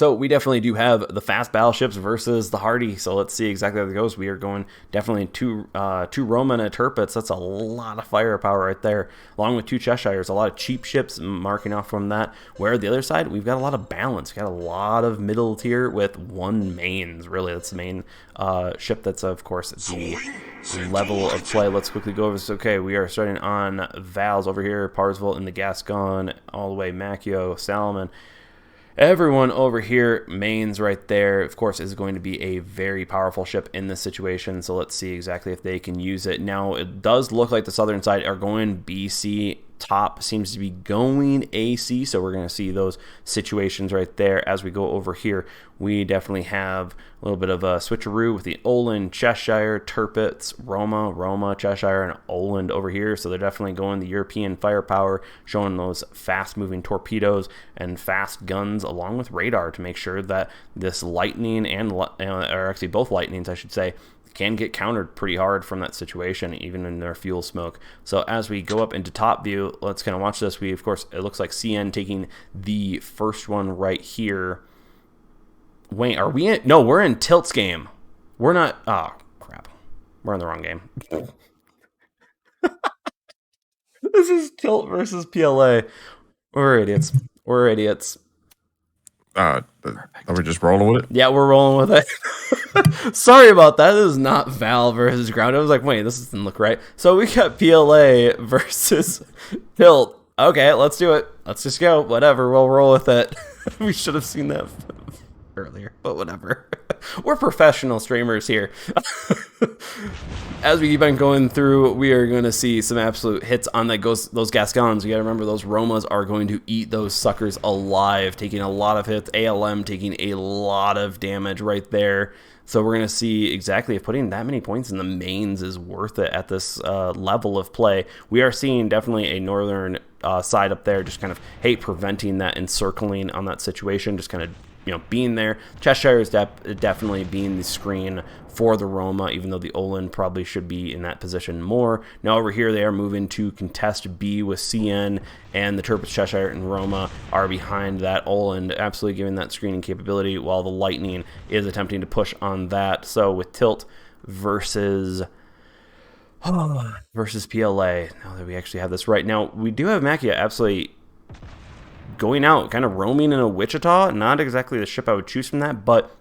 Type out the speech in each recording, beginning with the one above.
So we definitely do have the fast battleships versus the hardy. So let's see exactly how it goes. We are going definitely two Roma and a Tirpitz. That's a lot of firepower right there, along with two Cheshires. A lot of cheap ships marking off from that. Where the other side, we've got a lot of balance. We've got a lot of middle tier with one mains. Really, that's the main ship. That's of course the level of play. Let's quickly go over this. Okay, we are starting on Val's over here. Parsville in the Gascon, all the way Macchio, Salomon. Everyone over here, mains right there, of course, is going to be a very powerful ship in this situation. So let's see exactly if they can use it. Now, it does look like the southern side are going BC. Top seems to be going AC, so we're going to see those situations right there. As we go over here, we definitely have a little bit of a switcheroo with the Oland, Cheshire, Tirpitz, Roma, Cheshire, and Oland over here. So they're definitely going the European firepower, showing those fast-moving torpedoes and fast guns along with radar to make sure that this lightning or actually both lightnings, I should say, can get countered pretty hard from that situation, even in their fuel smoke. So as we go up into top view, let's kind of watch this. We, of course, it looks like CN taking the first one right here. Wait, are we in? No, we're in Tilt's game. We're not. Oh, crap. We're in the wrong game. This is Tilt versus PLA. We're idiots. We're idiots. Are we just rolling with it? Yeah, we're rolling with it. Sorry about that. This is not Val versus Ground. I was like, wait, this doesn't look right. So we got PLA versus Tilt. Okay, let's do it. Let's just go. Whatever, we'll roll with it. We should have seen that earlier, but whatever. We're professional streamers here. As we keep on going through, we are going to see some absolute hits on those Gascons. You got to remember, those Romas are going to eat those suckers alive, taking a lot of hits. ALM taking a lot of damage right there. So we're going to see exactly if putting that many points in the mains is worth it at this level of play. We are seeing definitely a northern side up there, just kind of preventing that encircling on that situation, just kind of being there. Cheshire is definitely being the screen for the Roma, even though the Oland probably should be in that position more. Now over here, they are moving to contest B with CN, and the Tirpitz, Cheshire, and Roma are behind that Oland, absolutely giving that screening capability, while the Lightning is attempting to push on that. So with Tilt versus PLA, now that we actually have this right. Now, we do have Macchio absolutely going out, kind of roaming in a Wichita. Not exactly the ship I would choose from that, but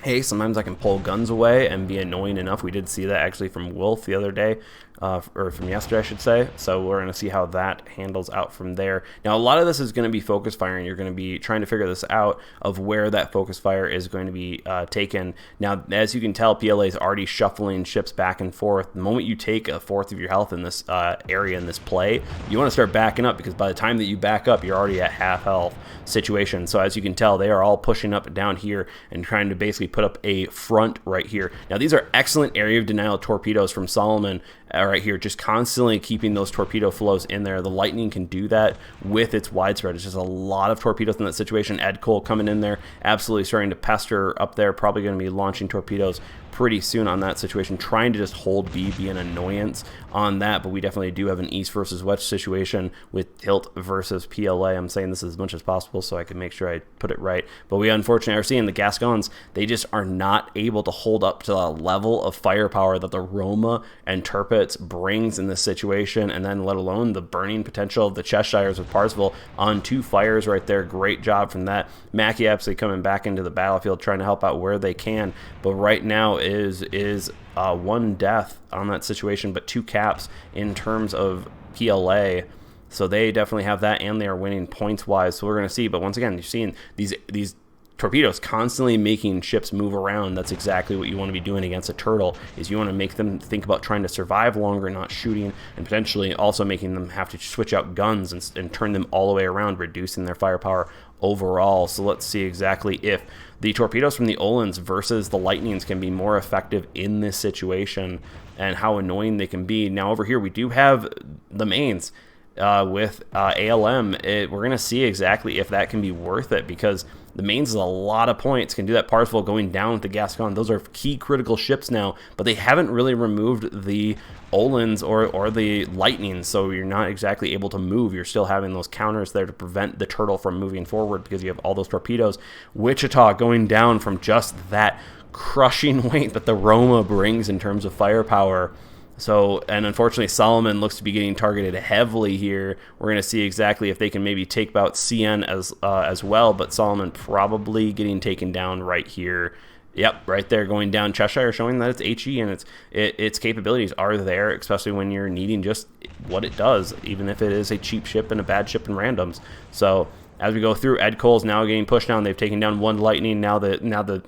hey, sometimes I can pull guns away and be annoying enough. We did see that actually from Wolf the other day, or from yesterday, I should say. So we're going to see how that handles out from there. Now, a lot of this is going to be focus fire, and you're going to be trying to figure this out of where that focus fire is going to be taken. Now, as you can tell, PLA is already shuffling ships back and forth. The moment you take a fourth of your health in this area, in this play, you want to start backing up, because by the time that you back up, you're already at half health situation. So as you can tell, they are all pushing up and down here and trying to basically put up a front right here. Now, these are excellent area of denial torpedoes from Solomon right here, just constantly keeping those torpedo flows in there. The Lightning can do that with its widespread. It's just a lot of torpedoes in that situation. Ed Cole coming in there, absolutely starting to pester up there, probably going to be launching torpedoes pretty soon on that situation, trying to just hold B, be an annoyance on that. But we definitely do have an East versus West situation with Tilt versus PLA. I'm saying this as much as possible so I can make sure I put it right. But we unfortunately are seeing the Gascons, they just are not able to hold up to the level of firepower that the Roma and Tirpitz brings in this situation, and then let alone the burning potential of the Cheshires with Parsville on 2 fires right there. Great job from that. Mackie absolutely coming back into the battlefield, trying to help out where they can. But right now is 1 death on that situation, but 2 caps in terms of PLA. So they definitely have that, and they are winning points wise. So we're going to see. But once again, you're seeing these torpedoes constantly making ships move around. That's exactly what you want to be doing against a turtle, is you want to make them think about trying to survive longer, not shooting, and potentially also making them have to switch out guns and turn them all the way around, reducing their firepower overall. So let's see exactly if the torpedoes from the Olands versus the Lightnings can be more effective in this situation, and how annoying they can be. Now over here we do have the mains. with ALM. We're going to see exactly if that can be worth it, because the mains is a lot of points. Can do that Parsifal going down with the Gascon. Those are key critical ships now, but they haven't really removed the Olins or the Lightnings, so you're not exactly able to move. You're still having those counters there to prevent the turtle from moving forward because you have all those torpedoes. Wichita going down from just that crushing weight that the Roma brings in terms of firepower. So, and unfortunately, Solomon looks to be getting targeted heavily here. We're going to see exactly if they can maybe take out CN as well, but Solomon probably getting taken down right here. Yep, right there, going down Cheshire, showing that it's HE and its capabilities are there, especially when you're needing just what it does, even if it is a cheap ship and a bad ship in randoms. So as we go through, Ed Cole's now getting pushed down. They've taken down one Lightning. Now the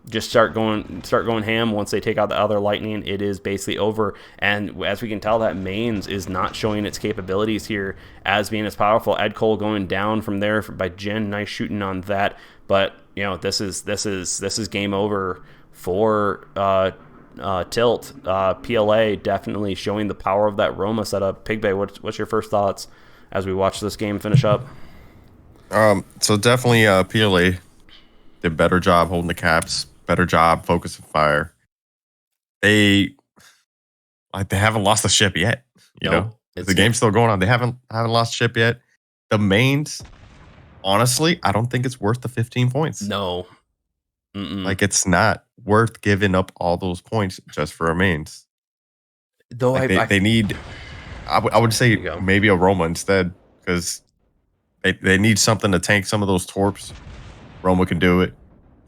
just start going ham. Once they take out the other Lightning, it is basically over. And as we can tell, that mains is not showing its capabilities here as being as powerful. Ed Cole going down from there by Jin. Nice shooting on that. But this is game over for Tilt. PLA definitely showing the power of that Roma setup. Pigbay, what's your first thoughts as we watch this game finish up? So definitely PLA did a better job holding the caps, better job focusing fire. They haven't lost the ship yet. You know, the game's still going on. They haven't lost the ship yet. The mains, honestly, I don't think it's worth the 15 points. No. Like, it's not worth giving up all those points just for a mains. Though they need, I would say maybe a Roma instead, because they need something to tank some of those torps. Roma can do it.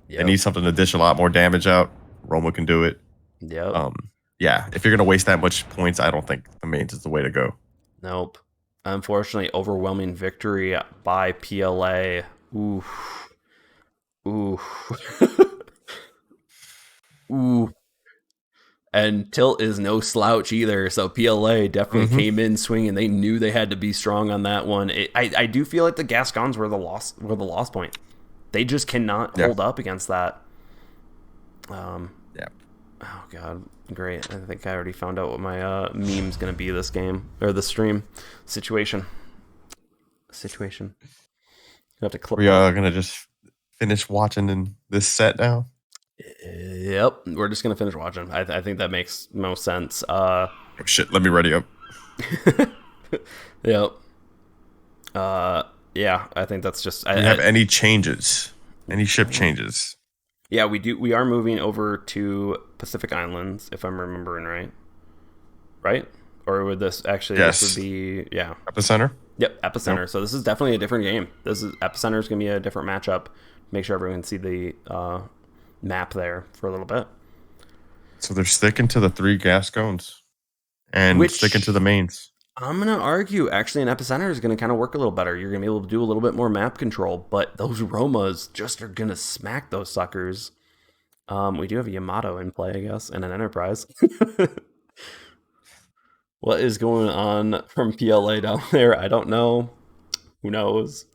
Yep. They need something to dish a lot more damage out. Roma can do it. Yep. Yeah, if you're going to waste that much points, I don't think the mains is the way to go. Nope. Unfortunately, overwhelming victory by PLA. Ooh. Ooh. Ooh. And Tilt is no slouch either, so PLA definitely came in swinging. They knew they had to be strong on that one. I do feel like the Gascons were the loss point. They just cannot hold up against that. Yeah. Oh god, great! I think I already found out what my meme's gonna be this game or the stream situation. You have to clip. We are gonna just finish watching in this set now. Yep, we're just gonna finish watching. I think that makes most sense. Oh shit! Let me ready up. Yep. Yeah, I think that's just. Do you have any changes? Any ship changes? Yeah, we do. We are moving over to Pacific Islands, if I'm remembering right. Right? Or would this actually? Yes. This would be Epicenter. Yep, Epicenter. Yep. So this is definitely a different game. Epicenter is going to be a different matchup. Make sure everyone can see the map there for a little bit. So they're sticking to the 3 Gascons and sticking to the mains. I'm going to argue, actually, an Epicenter is going to kind of work a little better. You're going to be able to do a little bit more map control, but those Romas just are going to smack those suckers. We do have a Yamato in play, I guess, and an Enterprise. What is going on from PLA down there? I don't know. Who knows?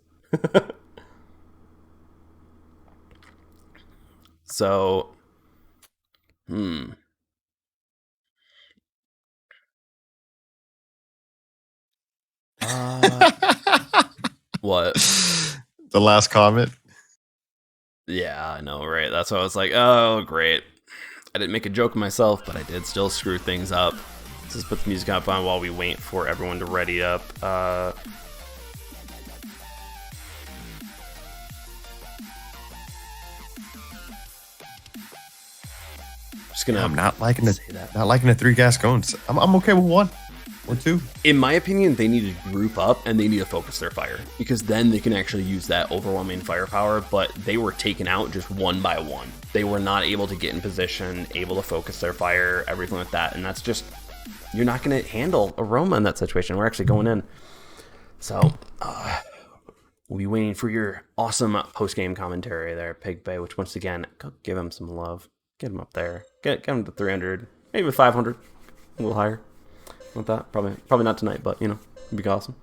So, what? The last comment? Yeah, I know, right? That's why I was like, oh, great. I didn't make a joke myself, but I did still screw things up. Let's just put the music up on while we wait for everyone to ready up. Just gonna. I'm not liking the 3 Gascons. I'm okay with 1 or 2. In my opinion, they need to group up and they need to focus their fire, because then they can actually use that overwhelming firepower. But they were taken out just one by one. They were not able to get in position, able to focus their fire, everything like that. And that's just, you're not going to handle a Roma in that situation. We're actually going in. So we'll be waiting for your awesome post-game commentary there, Pig Bay, which once again, go give him some love. Get him up there. Get him to 300, maybe 500, a little higher. With that, probably not tonight, but it'd be awesome.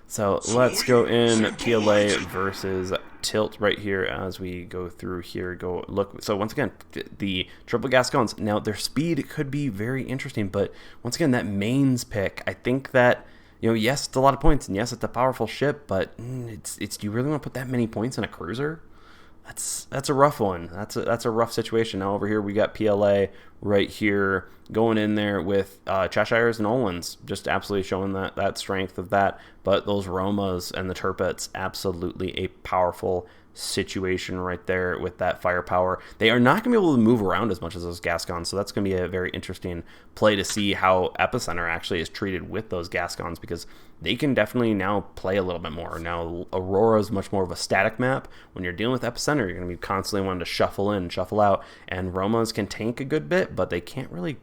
So let's go in PLA versus at Tilt right here as we go through here. Go look. So once again, the triple Gascons. Now their speed could be very interesting, but once again, that mains pick, I think that, you know, yes, it's a lot of points, and yes, it's a powerful ship, but it's do you really want to put that many points in a cruiser? That's a rough one. That's a rough situation. Now over here we got PLA right here going in there with Cheshires and Olins, just absolutely showing that strength of that. But those Romas and the Turpets, absolutely a powerful situation right there with that firepower. They are not going to be able to move around as much as those Gascons, so that's going to be a very interesting play to see how Epicenter actually is treated with those Gascons, because they can definitely now play a little bit more. Now Aurora is much more of a static map. When you're dealing with Epicenter, you're going to be constantly wanting to shuffle in, shuffle out, and Romas can tank a good bit, but they can't really,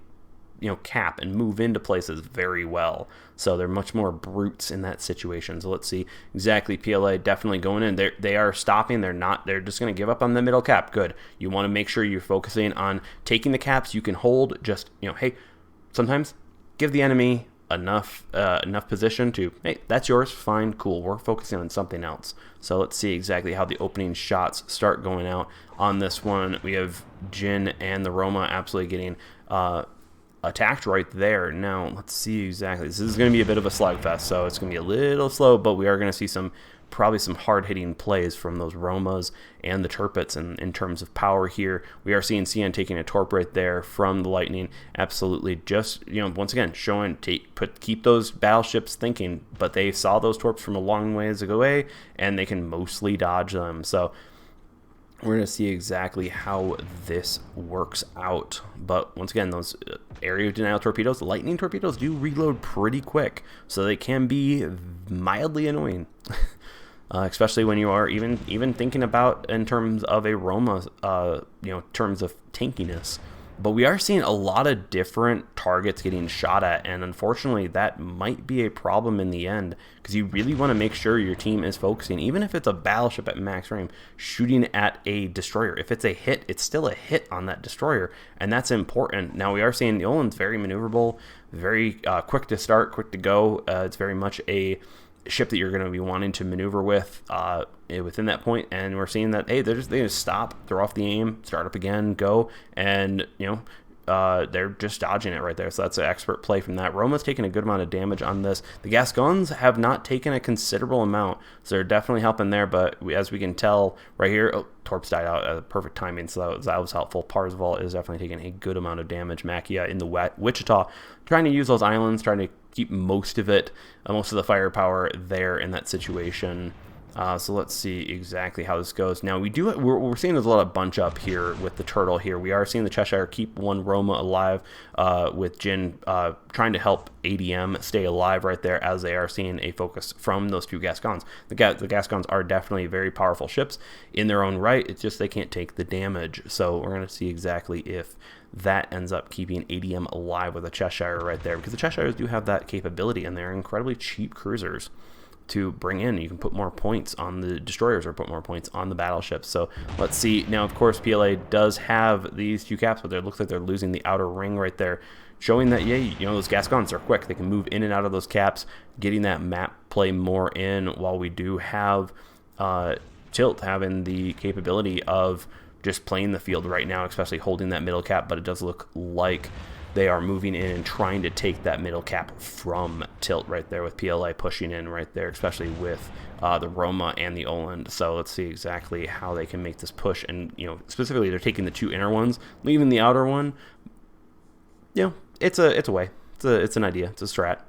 you know, cap and move into places very well. So they're much more brutes in that situation. So let's see exactly. PLA definitely going in. They are stopping. They're just going to give up on the middle cap. Good. You want to make sure you're focusing on taking the caps you can hold. Just, you know, hey, sometimes give the enemy enough position to, hey, that's yours, fine, cool, we're focusing on something else. So let's see exactly how the opening shots start going out on this one. We have Jin and the Roma absolutely getting attacked right there. Now let's see exactly. This is going to be a bit of a slugfest, so it's going to be a little slow, but we are going to see probably some hard-hitting plays from those Romas and the Turpets in terms of power here. We are seeing CN taking a torp right there from the Lightning. Absolutely, just, you know, once again, showing, keep those battleships thinking, but they saw those torps from a long ways away, and they can mostly dodge them. So we're going to see exactly how this works out. But once again, those area denial torpedoes, the Lightning torpedoes, do reload pretty quick, so they can be mildly annoying. Especially when you are even thinking about in terms of a Roma, you know, terms of tankiness. But we are seeing a lot of different targets getting shot at, and unfortunately that might be a problem in the end, because you really want to make sure your team is focusing, even if it's a battleship at max frame, shooting at a destroyer. If it's a hit, it's still a hit on that destroyer, and that's important. Now we are seeing the Olin's very maneuverable, very quick to start, quick to go. It's very much a ship that you're going to be wanting to maneuver with within that point, and we're seeing that, hey, they just stop, throw off the aim, start up again, go, and, you know, they're just dodging it right there. So that's an expert play from that. Roma's taking a good amount of damage on this. The Gascons have not taken a considerable amount, so they're definitely helping there. But as we can tell right here, oh, Torps died out at perfect timing, so that was helpful. Parzival is definitely taking a good amount of damage. Makia in the Wichita trying to use those islands, trying to keep most of it, most of the firepower there in that situation. So let's see exactly how this goes. Now we're seeing there's a lot of bunch up here with the turtle here. We are seeing the Cheshire keep one Roma alive, with Jin trying to help ADM stay alive right there, as they are seeing a focus from those two Gascons. The Gascons are definitely very powerful ships in their own right. It's just they can't take the damage. So we're going to see exactly if that ends up keeping ADM alive with a Cheshire right there, because the Cheshires do have that capability, and they're incredibly cheap cruisers to bring in. You can put more points on the destroyers or put more points on the battleships. So let's see. Now, of course, PLA does have these two caps, but it looks like they're losing the outer ring right there, showing that, yeah, you know, those Gascons are quick. They can move in and out of those caps, getting that map play more in, while we do have Tilt having the capability of just playing the field right now, especially holding that middle cap. But it does look like they are moving in and trying to take that middle cap from Tilt right there, with PLA pushing in right there, especially with the Roma and the Oland. So let's see exactly how they can make this push. And, you know, specifically they're taking the two inner ones, leaving the outer one. You know, it's a way. It's an idea. It's a strat.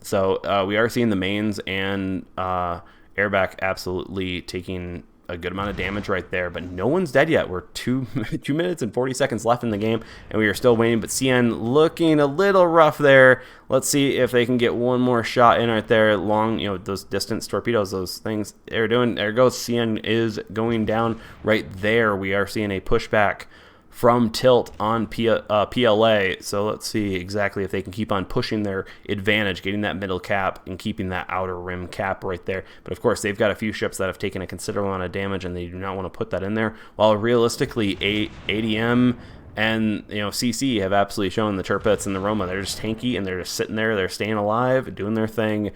So we are seeing the mains and airback absolutely taking a good amount of damage right there, but no one's dead yet. We're 2 minutes and 40 seconds left in the game, and we are still waiting. But CN looking a little rough there. Let's see if they can get one more shot in right there. Long, you know, those distance torpedoes, those things they're doing. There goes. CN is going down right there. We are seeing a pushback from Tilt on PLA. So let's see exactly if they can keep on pushing their advantage, getting that middle cap and keeping that outer rim cap right there. But of course, they've got a few ships that have taken a considerable amount of damage, and they do not want to put that in there. While realistically, ADM and, you know, CC have absolutely shown the Turpets and the Roma. They're just tanky, and they're just sitting there. They're staying alive, doing their thing.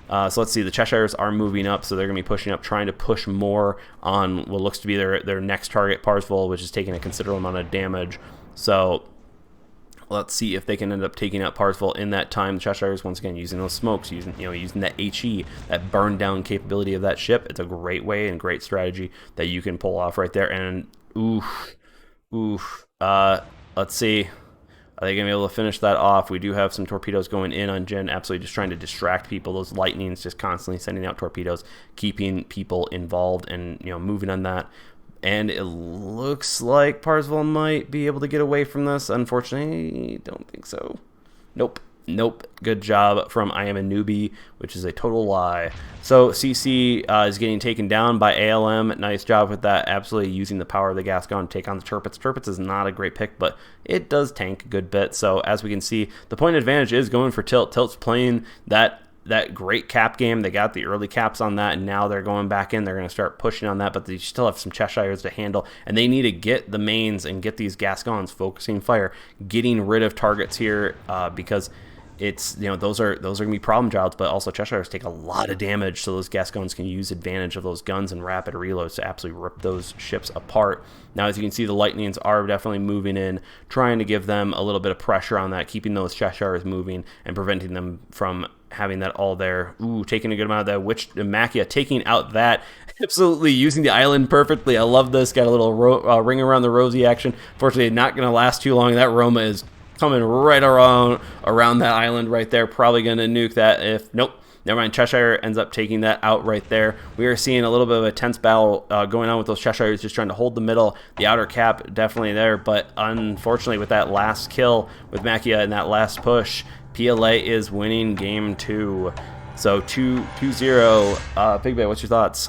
So let's see. The Cheshires are moving up, so they're going to be pushing up, trying to push more on what looks to be their next target, Parsifal, which is taking a considerable amount of damage. So let's see if they can end up taking out Parsifal in that time. The Cheshires, once again, using those smokes, using that HE, that burn down capability of that ship. It's a great way and great strategy that you can pull off right there. And let's see. Are they going to be able to finish that off? We do have some torpedoes going in on Jin, absolutely just trying to distract people. Those lightnings just constantly sending out torpedoes, keeping people involved and moving on that. And it looks like Parsifal might be able to get away from this. Unfortunately, don't think so. Nope. Good job from I Am a Newbie, which is a total lie. So CC is getting taken down by ALM. Nice job with that. Absolutely using the power of the Gascon to take on the Tirpitz. Tirpitz is not a great pick, but it does tank a good bit. So as we can see, the point advantage is going for Tilt. Tilt's playing that great cap game. They got the early caps on that, and now they're going back in. They're going to start pushing on that, but they still have some Cheshires to handle, and they need to get the mains and get these Gascons focusing fire, getting rid of targets here because it's those are going to be problem childs, but also Cheshires take a lot of damage, so those Gascons can use advantage of those guns and rapid reloads to absolutely rip those ships apart. Now, as you can see, the Lightnings are definitely moving in, trying to give them a little bit of pressure on that, keeping those Cheshires moving and preventing them from having that all there. Ooh, taking a good amount of that. Which Makia taking out that, absolutely using the island perfectly. I love this. Got a little ring around the rosy action. Fortunately, not going to last too long. That Roma is coming right around that island right there. Probably going to nuke that if... Nope. Never mind. Cheshire ends up taking that out right there. We are seeing a little bit of a tense battle going on with those Cheshires, just trying to hold the middle. The outer cap definitely there, but unfortunately with that last kill with Makia and that last push, PLA is winning game 2. So 2-0. Big Bay, what's your thoughts?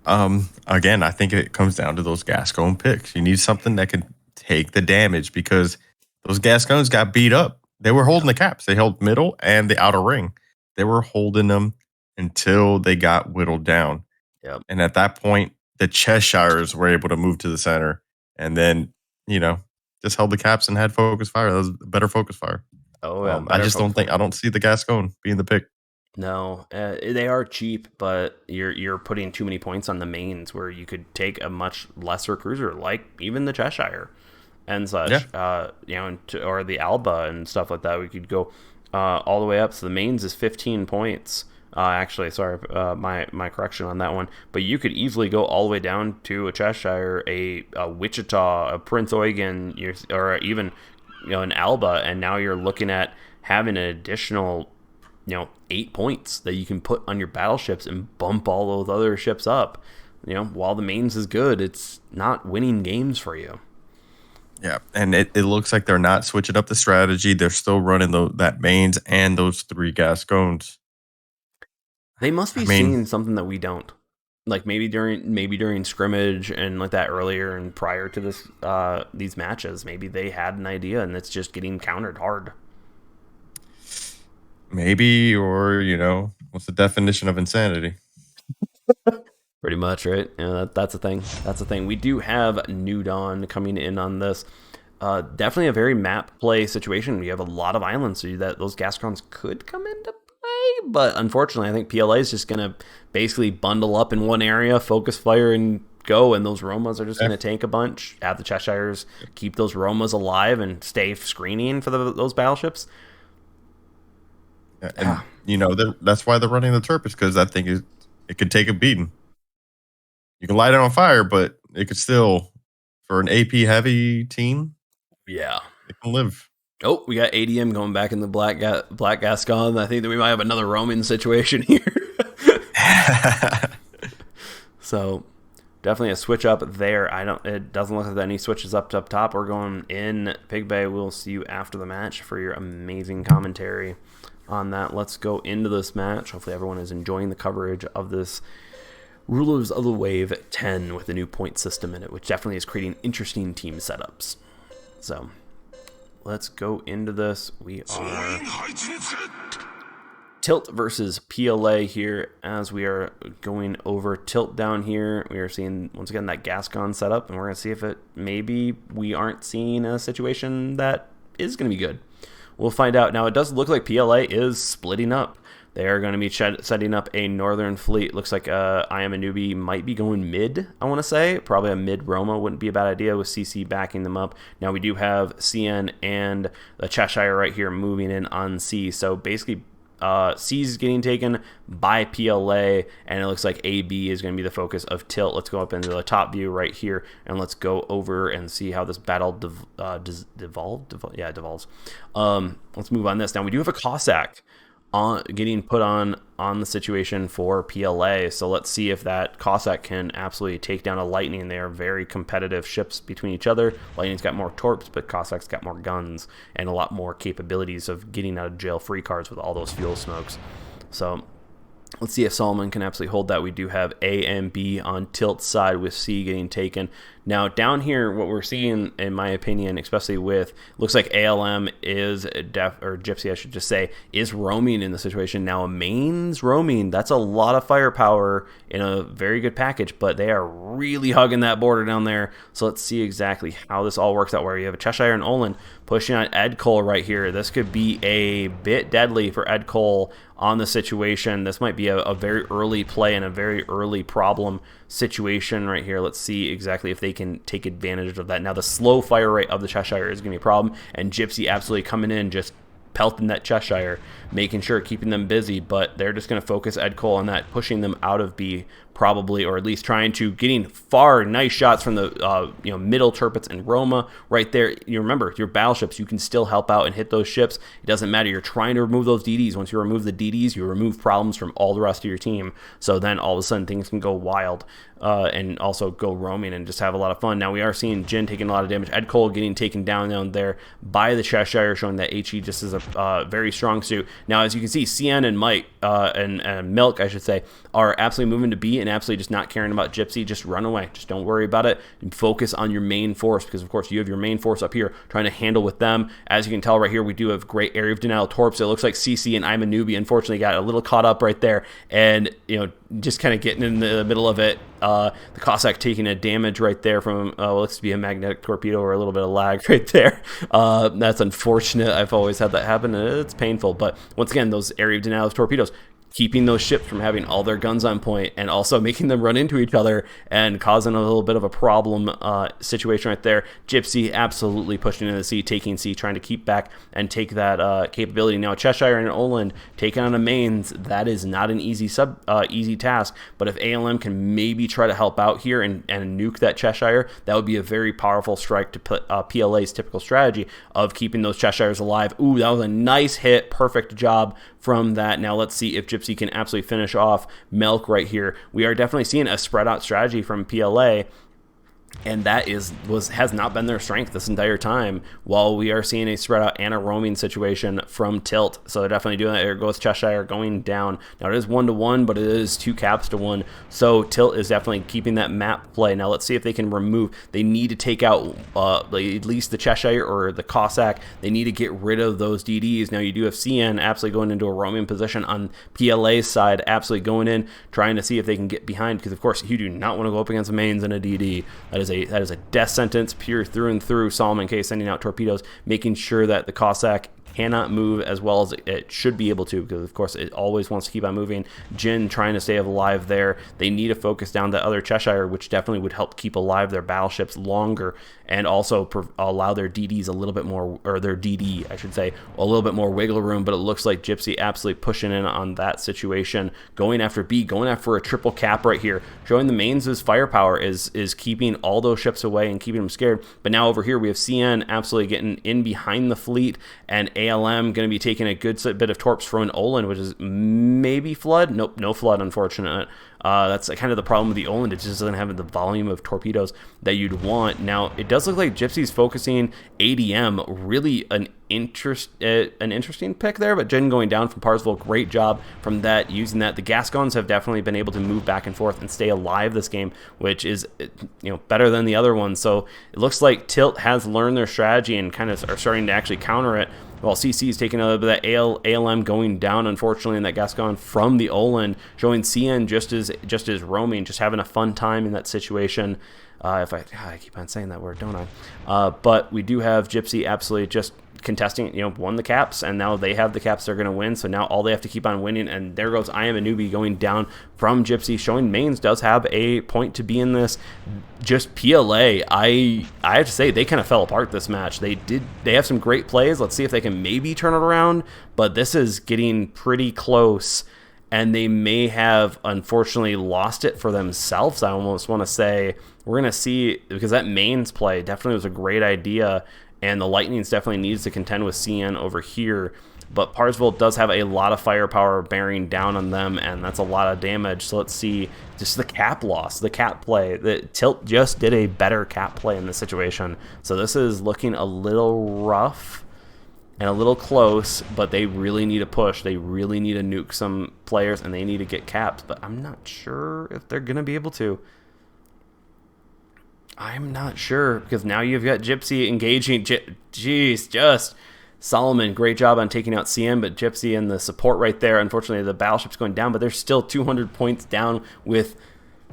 Again, I think it comes down to those Gascon picks. You need something that can take the damage because those Gascons got beat up. They were holding the caps. They held middle and the outer ring. They were holding them until they got whittled down. Yep. And at that point, the Cheshires were able to move to the center and then, just held the caps and had focus fire. That was better focus fire. Oh, yeah. I just don't see the Gascon being the pick. No, they are cheap, but you're putting too many points on the mains where you could take a much lesser cruiser, like even the Cheshire and such, Yeah. or the Alba and stuff like that. We could go all the way up. So the mains is 15 points. Actually, sorry, my correction on that one. But you could easily go all the way down to a Cheshire, a Wichita, a Prince Eugen, or even an Alba, and now you're looking at having an additional 8 points that you can put on your battleships and bump all those other ships up. While the mains is good, it's not winning games for you. Yeah, and it looks like they're not switching up the strategy. They're still running that mains and those 3 Gascons. They must be seeing something that we don't. Like maybe during scrimmage and like that earlier and prior to this these matches, maybe they had an idea and it's just getting countered hard. Maybe, or what's the definition of insanity? Pretty much, right? That's a thing. That's a thing. We do have New Dawn coming in on this. Definitely a very map play situation. We have a lot of islands, so that those Gascons could come into play, but unfortunately, I think PLA is just gonna basically bundle up in one area, focus fire, and go. And those Romas are just gonna tank a bunch. Have the Cheshires keep those Romas alive and stay screening for those battleships. And that's why they're running the Tirpitz, because that thing it could take a beating. You can light it on fire, but it could still, for an AP heavy team, it can live. Oh, we got ADM going back in the Black Gascon. I think that we might have another roaming situation here. So definitely a switch up there. It doesn't look like any switches up top. We're going in. Pig Bay, we'll see you after the match for your amazing commentary on that. Let's go into this match. Hopefully everyone is enjoying the coverage of this Rulers of the Wave 10 with the new point system in it, which definitely is creating interesting team setups. So let's go into this. We are Tilt versus PLA here as we are going over Tilt down here. We are seeing, once again, that Gascon setup, and we're going to see if maybe we aren't seeing a situation that is going to be good. We'll find out. Now, it does look like PLA is splitting up. They are going to be setting up a northern fleet. Looks like I Am a Newbie might be going mid, I want to say. Probably a mid Roma wouldn't be a bad idea with CC backing them up. Now we do have CN and the Cheshire right here moving in on C. So basically C is getting taken by PLA, and it looks like AB is going to be the focus of Tilt. Let's go up into the top view right here, and let's go over and see how this battle devolves. Let's move on this. Now, we do have a Cossack getting put on the situation for PLA, so let's see if that Cossack can absolutely take down a Lightning. They are very competitive ships between each other. Lightning's got more torps, but Cossack's got more guns and a lot more capabilities of getting out of jail free cards with all those fuel smokes. So let's see if Solomon can absolutely hold that. We do have A and B on Tilt's side with C getting taken. Now down here, what we're seeing, in my opinion, especially with, looks like ALM is Gypsy, I should just say, is roaming in the situation. Now a main's roaming, that's a lot of firepower in a very good package, but they are really hugging that border down there. So let's see exactly how this all works out, where you have a Cheshire and Olin pushing on Ed Cole right here. This could be a bit deadly for Ed Cole on the situation. This might be a very early play and a very early problem situation right here. Let's see exactly if they can take advantage of that. Now the slow fire rate of the Cheshire is going to be a problem, and Gypsy absolutely coming in, just pelting that Cheshire, making sure, keeping them busy, but they're just going to focus Ed Cole on that, pushing them out of B probably, or at least trying to getting far nice shots from the middle turpets and Roma right there. You remember, your battleships, you can still help out and hit those ships. It doesn't matter. You're trying to remove those DDs. Once you remove the DDs, you remove problems from all the rest of your team. So then all of a sudden things can go wild and also go roaming and just have a lot of fun. Now we are seeing Jin taking a lot of damage. Ed Cole getting taken down there by the Cheshire, showing that HE just is a very strong suit. Now as you can see, CN and Mike and Milk, I should say, are absolutely moving to B and absolutely just not caring about Gypsy. Just run away. Just don't worry about it and focus on your main force, because of course you have your main force up here trying to handle with them. As you can tell right here, we do have great area of denial torps. It looks like CC and I'm a Newbie unfortunately got a little caught up right there, and just kind of getting in the middle of it. The Cossack taking a damage right there from what looks to be a magnetic torpedo or a little bit of lag right there. That's unfortunate. I've always had that happen, and it's painful. But once again, those area of denial torpedoes, keeping those ships from having all their guns on point and also making them run into each other and causing a little bit of a problem situation right there. Gypsy absolutely pushing into the C, taking C, trying to keep back and take that capability. Now Cheshire and Olin taking on a mains, that is not an easy task, but if ALM can maybe try to help out here and nuke that Cheshire, that would be a very powerful strike to put PLA's typical strategy of keeping those Cheshires alive. Ooh, that was a nice hit. Perfect job from that. Now let's see if Gypsy can absolutely finish off Milk right here. We are definitely seeing a spread out strategy from PLA, and that has not been their strength this entire time, while we are seeing a spread out and a roaming situation from Tilt. So they're definitely doing that. There goes Cheshire going down. Now it is 1-1, but it is 2 caps to 1. So Tilt is definitely keeping that map play. Now let's see if they can remove. They need to take out at least the Cheshire or the Cossack. They need to get rid of those DDs. Now you do have CN absolutely going into a roaming position on PLA's side, absolutely going in, trying to see if they can get behind, because of course you do not want to go up against the mains and a DD. That is a death sentence pure through and through. Solomon K sending out torpedoes, making sure that the Cossack cannot move as well as it should be able to, because of course it always wants to keep on moving. Jin trying to stay alive there. They need to focus down the other Cheshire, which definitely would help keep alive their battleships longer and also allow their DDs a little bit more, or their DD I should say, a little bit more wiggle room. But it looks like Gypsy absolutely pushing in on that situation, going after B, going after a triple cap right here, showing the mains' firepower is keeping all those ships away and keeping them scared. But now over here we have CN absolutely getting in behind the fleet, and ALM going to be taking a good bit of torps from an Olin, which is maybe flood. Nope, no flood, unfortunate. That's kind of the problem with the Olin. It just doesn't have the volume of torpedoes that you'd want. Now, it does look like Gypsy's focusing ADM. Really an interesting pick there, but Jin going down from Parsville, great job from that, using that. The Gascons have definitely been able to move back and forth and stay alive this game, which is better than the other one. So it looks like Tilt has learned their strategy and kind of are starting to actually counter it. While CC is taking a little bit of that ALM going down, unfortunately, in that Gascon from the Olin, showing CN just as roaming, just having a fun time in that situation. I keep on saying that word, don't I? But we do have Gypsy absolutely just contesting, won the caps, and now they have the caps they're going to win. So now all they have to keep on winning. And there goes I Am a Newbie going down from Gypsy, showing Mains does have a point to be in this. Just PLA, I have to say, they kind of fell apart this match. They have some great plays. Let's see if they can maybe turn it around. But this is getting pretty close. And they may have, unfortunately, lost it for themselves. I almost want to say we're going to see, because that Mains play definitely was a great idea, and the Lightnings definitely needs to contend with CN over here. But Parsville does have a lot of firepower bearing down on them, and that's a lot of damage. So let's see, just the cap loss, the cap play. The Tilt just did a better cap play in this situation. So this is looking a little rough and a little close, but they really need a push. They really need to nuke some players, and they need to get caps. But I'm not sure if they're going to be able to. I'm not sure, because now you've got Gypsy engaging. Jeez, just Solomon, great job on taking out CM, but Gypsy and the support right there. Unfortunately, the battleship's going down, but they're still 200 points down with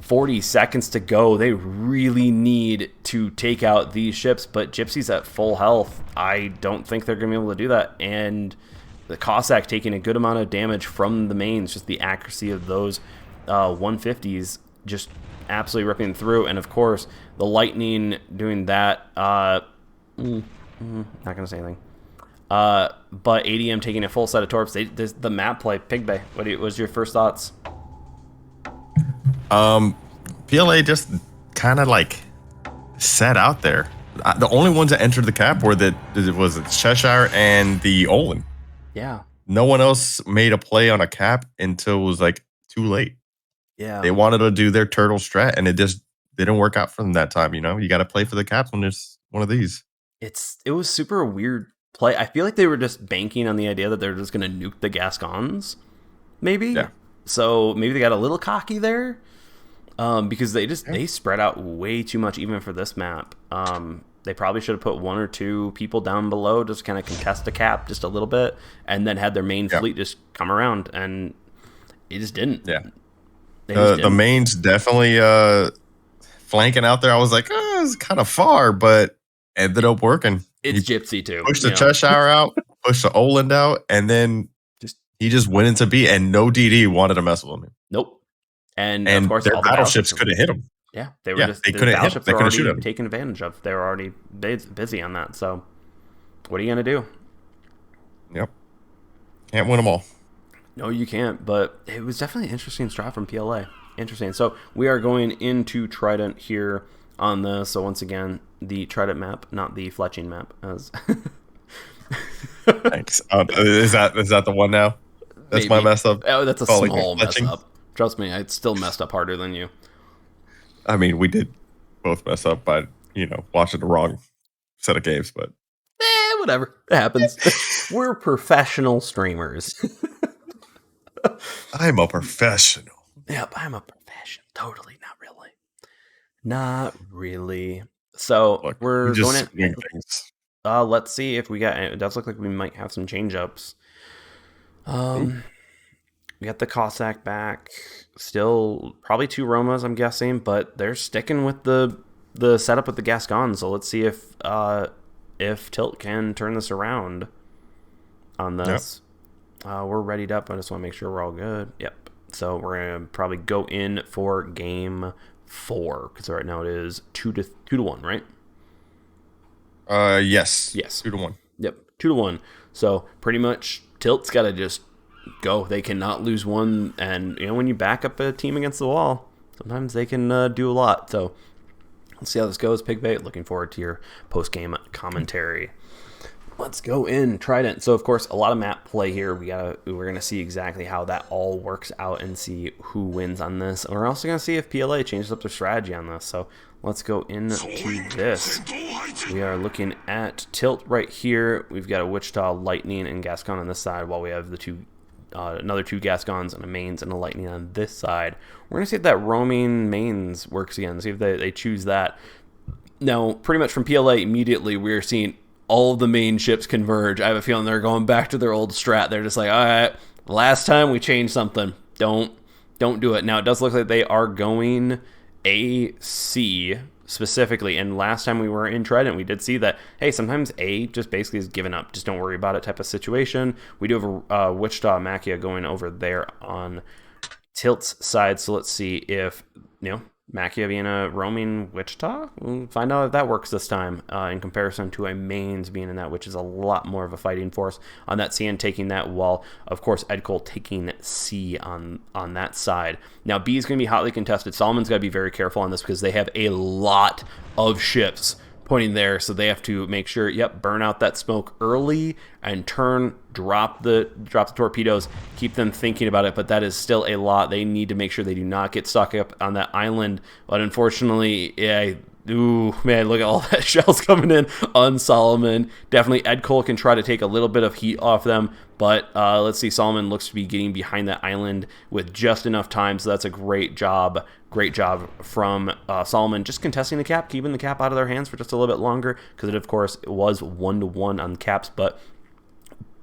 40 seconds to go. They really need to take out these ships, but Gypsy's at full health. I don't think they're going to be able to do that. And the Cossack taking a good amount of damage from the Mains, just the accuracy of those 150s just absolutely ripping through. And of course, the Lightning doing that. Not going to say anything. But ADM taking a full set of torps. The map play, Pig Bay. What was your first thoughts? PLA just kind of like sat out there. The only ones that entered the cap were Cheshire and the Olin. Yeah. No one else made a play on a cap until it was like too late. Yeah. They wanted to do their turtle strat, and it just didn't work out for them that time. You got to play for the caps when there's one of these. It was super weird play. I feel like they were just banking on the idea that they're just going to nuke the Gascons, maybe. Yeah. So maybe they got a little cocky there. Because they spread out way too much even for this map. They probably should have put one or two people down below, just kind of contest the cap just a little bit, and then had their main fleet just come around, and it just didn't. Yeah. The Mains definitely flanking out there. I was like, it's kind of far, but ended up working. It's Gypsy too. Pushed the Cheshire out, pushed the Oland out, and then he just went into B, and no DD wanted to mess with him. Nope. And of course, their all battleships couldn't hit them. Yeah, they were they couldn't hit them. They couldn't shoot them. Taken advantage of. They were already busy on that. So, what are you gonna do? Yep, can't win them all. No, you can't. But it was definitely an interesting strat from PLA. Interesting. So we are going into Trident here on this. So once again, the Trident map, not the Fletching map. As thanks. Is that the one now? That's my mess up. Oh, that's a small mess up. Trust me, I still messed up harder than you. I mean, we did both mess up by, watching the wrong set of games, but... whatever. It happens. We're professional streamers. I'm a professional. Yep, I'm a professional. Totally. Not really. Not really. So, look, we're just going in... let's see if we got... It does look like we might have some change-ups. We got the Cossack back. Still probably 2 Romas, I'm guessing, but they're sticking with the setup with the Gascon. So let's see if Tilt can turn this around on this. Yep. We're readied up. I just want to make sure we're all good. Yep. So we're gonna probably go in for game 4 because right now it is 2-1, right? Yes. 2-1. Yep, 2-1. So pretty much Tilt's got to just go. They cannot lose one, and when you back up a team against the wall, sometimes they can do a lot. So let's see how this goes. Pigbait, looking forward to your post-game commentary. Let's go in Trident. So of course, a lot of map play here. We're gonna see exactly how that all works out and see who wins on this. And we're also gonna see if PLA changes up their strategy on this. So let's go into this. We are looking at Tilt right here. We've got a Wichita Lightning and Gascon on this side, while we have the another 2 Gascons and a Mains and a Lightning on this side. We're gonna see if that roaming Mains works again. See if they choose that. Now, pretty much from PLA immediately, we're seeing all of the main ships converge. I have a feeling they're going back to their old strat. They're just like, all right, last time we changed something. Don't do it. Now, it does look like they are going AC. specifically. And last time we were in Trident, we did see that, hey, sometimes A just basically is given up. Just don't worry about it type of situation. We do have a Wichita Machia going over there on Tilt's side. So let's see if, Machia being a roaming Wichita. We'll find out if that works this time in comparison to a mains being in that, which is a lot more of a fighting force on that C and taking that, while, of course, Ed Cole taking C on that side. Now, B is going to be hotly contested. Solomon's got to be very careful on this because they have a lot of ships pointing there, so they have to make sure, burn out that smoke early and drop the torpedoes, keep them thinking about it. But that is still a lot. They need to make sure they do not get stuck up on that island. But unfortunately, ooh, man, look at all that shells coming in on Solomon. Definitely Ed Cole can try to take a little bit of heat off them, but let's see, Solomon looks to be getting behind that island with just enough time, so that's a great job from Solomon, just contesting the cap, keeping the cap out of their hands for just a little bit longer, because it, of course, it was 1-1 on caps, but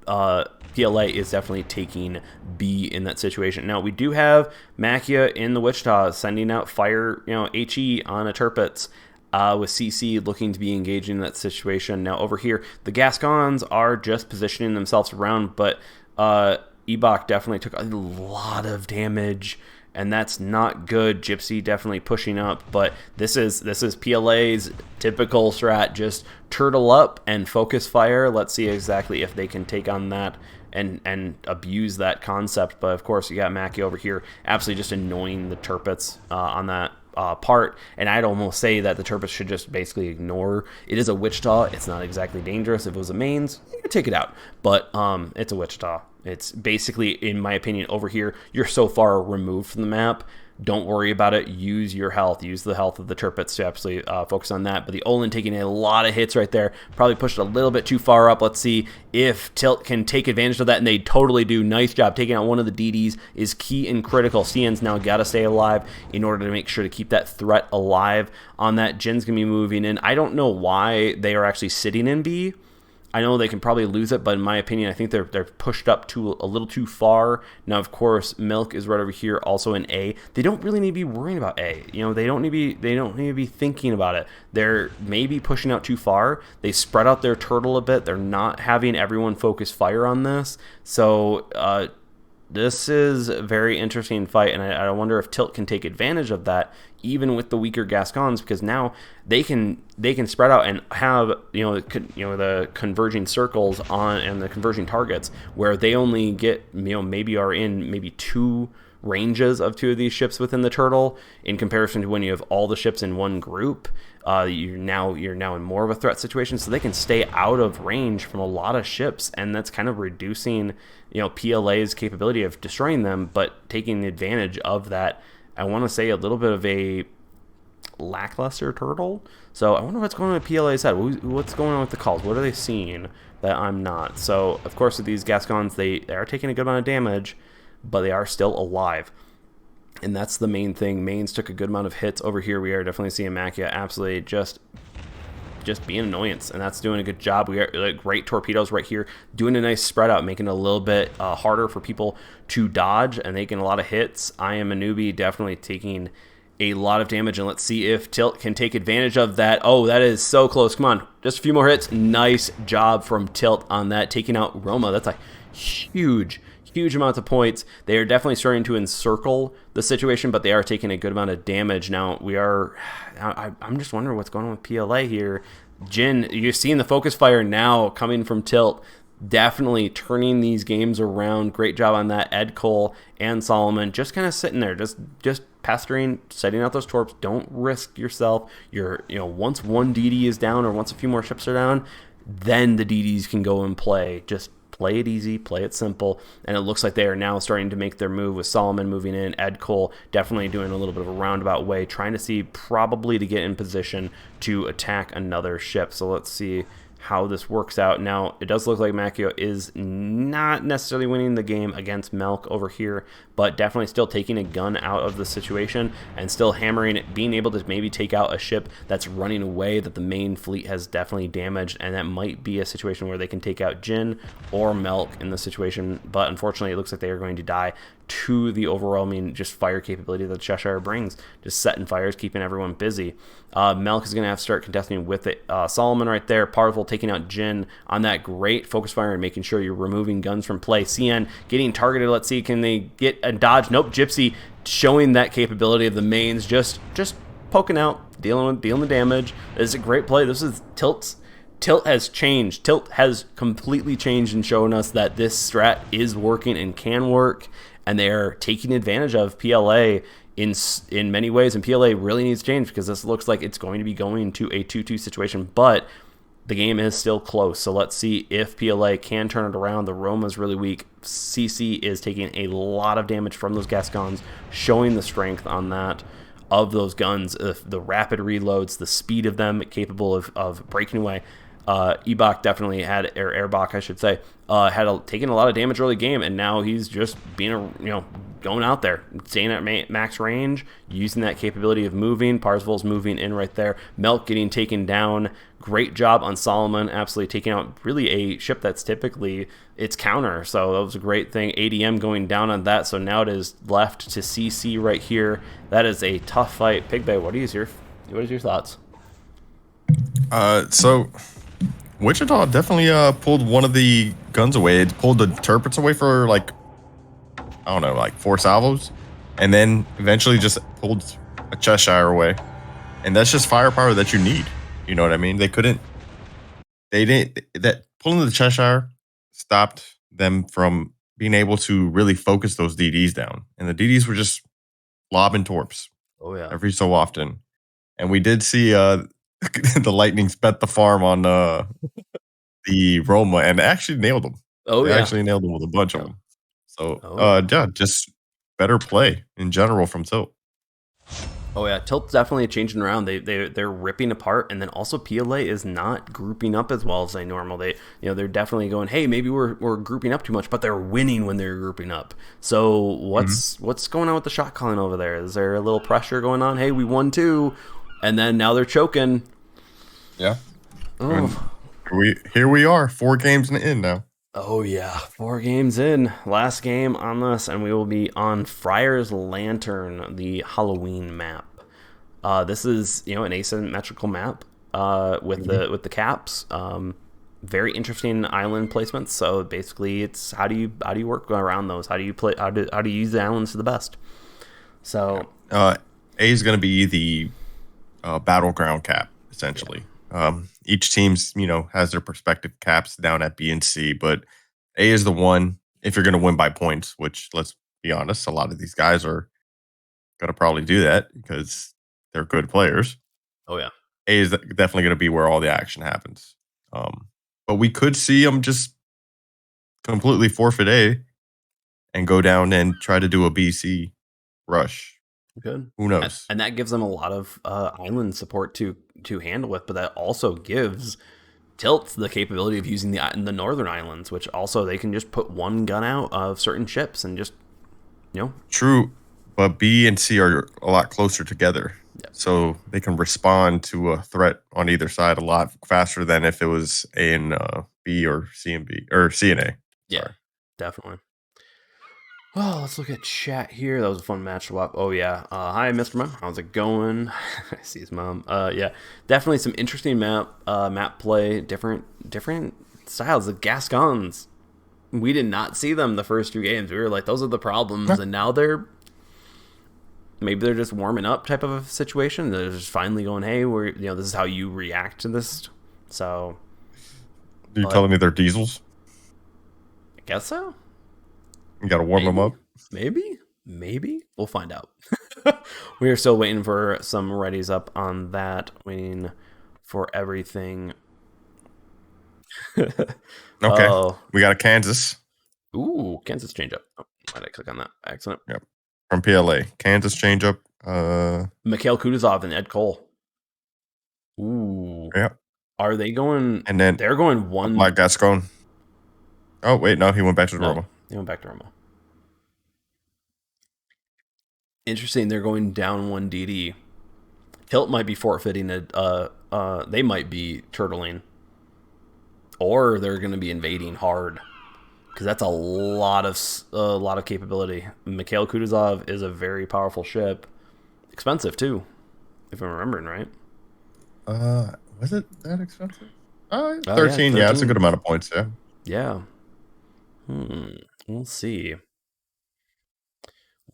PLA is definitely taking B in that situation. Now, we do have Machia in the Wichita sending out fire, HE on a Tirpitz, with CC looking to be engaging in that situation. Now, over here, the Gascons are just positioning themselves around, but Ebok definitely took a lot of damage, and that's not good. Gypsy definitely pushing up, but this is PLA's typical strat, just turtle up and focus fire. Let's see exactly if they can take on that and abuse that concept. But of course, you got Mackie over here absolutely just annoying the Tirpitz on that part, and I'd almost say that the Tirpitz should just basically ignore. It is a Wichita. It's not exactly dangerous. If it was a mains, you could take it out, but it's a Wichita. It's basically, in my opinion, over here, you're so far removed from the map. Don't worry about it. Use your health. Use the health of the Tirpitz to absolutely focus on that. But the Olin taking a lot of hits right there. Probably pushed a little bit too far up. Let's see if Tilt can take advantage of that, and they totally do. Nice job. Taking out one of the DDs is key and critical. CN's now got to stay alive in order to make sure to keep that threat alive on that. Jin's going to be moving in. I don't know why they are actually sitting in B. I know they can probably lose it, but in my opinion, I think they're pushed up a little too far. Now, of course, Milk is right over here, also in A. They don't really need to be worrying about A. They don't need to be thinking about it. They're maybe pushing out too far. They spread out their turtle a bit. They're not having everyone focus fire on this. So this is a very interesting fight, and I wonder if Tilt can take advantage of that, even with the weaker Gascons, because now they can spread out and have the converging circles on and the converging targets where they only get maybe are in maybe two ranges of two of these ships within the turtle, in comparison to when you have all the ships in one group. You're now in more of a threat situation, so they can stay out of range from a lot of ships, and that's kind of reducing PLA's capability of destroying them, but taking advantage of that. I want to say a little bit of a lackluster turtle. So I wonder what's going on with PLA's side. What's going on with the calls? What are they seeing that I'm not? So of course, with these Gascons, they are taking a good amount of damage, but they are still alive. And that's the main thing. Mains took a good amount of hits over here. We are definitely seeing Machia absolutely just being an annoyance, and that's doing a good job. We are great torpedoes right here, doing a nice spread out, making it a little bit harder for people to dodge and making a lot of hits. I am a newbie, definitely taking a lot of damage, and let's see if Tilt can take advantage of that. Oh, that is so close. Come on, just a few more hits. Nice job from Tilt on that, taking out Roma. That's a huge amounts of points. They are definitely starting to encircle the situation, but they are taking a good amount of damage. Now, I'm just wondering what's going on with PLA here. Jin, you're seeing the focus fire now coming from Tilt, definitely turning these games around. Great job on that. Ed Cole and Solomon just kind of sitting there, just pestering, setting out those torps. Don't risk yourself. Once one DD is down or once a few more ships are down, then the DDs can go and play. Just play it easy, play it simple, and it looks like they are now starting to make their move with Solomon moving in. Ed Cole definitely doing a little bit of a roundabout way, trying to see probably to get in position to attack another ship. So let's see how this works out. Now, it does look like Machio is not necessarily winning the game against Melk over here, but definitely still taking a gun out of the situation and still hammering it, being able to maybe take out a ship that's running away that the main fleet has definitely damaged, and that might be a situation where they can take out Jin or Melk in the situation, but unfortunately it looks like they are going to die to the overwhelming just fire capability that Cheshire brings, just setting fires, keeping everyone busy. Melk is going to have to start contesting with it. Solomon right there, Parvul taking out Jin on that great focus fire and making sure you're removing guns from play. CN getting targeted. Let's see, can they get a dodge? Nope. Gypsy showing that capability of the mains, just poking out, dealing with damage. This is a great play. This is Tilt's. Tilt has changed. Tilt has completely changed and shown us that this strat is working and can work, and they're taking advantage of PLA in many ways, and PLA really needs to change because this looks like it's going to be going to a 2-2 situation, but the game is still close, so let's see if PLA can turn it around. The Roma's really weak. CC is taking a lot of damage from those Gascons, showing the strength on that of those guns, the rapid reloads, the speed of them capable of breaking away. Ebok definitely had, or Airbach, I should say, taken a lot of damage early game, and now he's just being going out there, staying at max range, using that capability of moving. Parsvol's moving in right there. Melk getting taken down. Great job on Solomon, absolutely taking out really a ship that's typically its counter. So that was a great thing. ADM going down on that. So now it is left to CC right here. That is a tough fight. Pigbay, what is your thoughts? So Wichita definitely pulled one of the guns away. It pulled the turrets away for like, I don't know, like 4 salvos, and then eventually just pulled a Cheshire away. And that's just firepower that you need. You know what I mean? That pulling the Cheshire stopped them from being able to really focus those DDs down. And the DDs were just lobbing torps. Oh yeah. Every so often. And we did see the Lightnings bet the farm on the Roma and actually nailed them. They actually nailed them with a bunch of them. So yeah, just better play in general from Tilt. Oh yeah, Tilt's definitely changing around. They're ripping apart, and then also PLA is not grouping up as well as they normally. They're definitely going, hey, maybe we're grouping up too much, but they're winning when they're grouping up. So what's going on with the shot calling over there? Is there a little pressure going on? Hey, we won 2, and then now they're choking. Yeah. Oh. Here we are, 4 games in now. Oh yeah, 4 games in. Last game on this, and we will be on Friar's Lantern, the Halloween map. This is an asymmetrical map with the caps. Very interesting island placements. So basically, it's how do you work around those? How do you play? How do you use the islands to the best? So A is going to be the battleground cap essentially. Yeah. Each team's, has their respective caps down at B and C, but A is the one if you're going to win by points, which, let's be honest, a lot of these guys are going to probably do that because they're good players. Oh, yeah. A is definitely going to be where all the action happens. But we could see them just completely forfeit A and go down and try to do a BC rush. Good. Who knows? And that gives them a lot of island support to handle with, but that also gives Tilt the capability of using the northern islands, which also they can just put one gun out of certain ships and just, True, but B and C are a lot closer together, so they can respond to a threat on either side a lot faster than if it was A and B or C and B or C and A. Yeah, definitely. Well, let's look at chat here. That was a fun match swap. Oh, yeah. Hi, Mr. Mom. How's it going? I see his mom. Yeah, definitely some interesting map play, different styles. The Gascons, we did not see them the first 2 games. We were like, those are the problems. And now maybe they're just warming up type of a situation. They're just finally going, hey, this is how you react to this. So. Are you telling me they're diesels? I guess so. You got to warm them up? Maybe. We'll find out. We are still waiting for some readies up on that. Waiting for everything. Okay. We got a Kansas. Ooh, Kansas changeup. Oh, why did I click on that by accident? Yep. From PLA. Kansas changeup. Mikhail Kutuzov and Ed Cole. Ooh. Yeah. Are they going? And then they're going one. Black Gascon. Oh, wait. No, he went back to Roma. He went back to Roma. Interesting. They're going down 1 DD. Tilt might be forfeiting it. They might be turtling, or they're going to be invading hard because that's a lot of capability. Mikhail Kutuzov is a very powerful ship, expensive too, if I'm remembering right. Was it that expensive? Oh yeah, 13. Yeah, it's a good 13. amount of points. Yeah. Yeah. We'll see.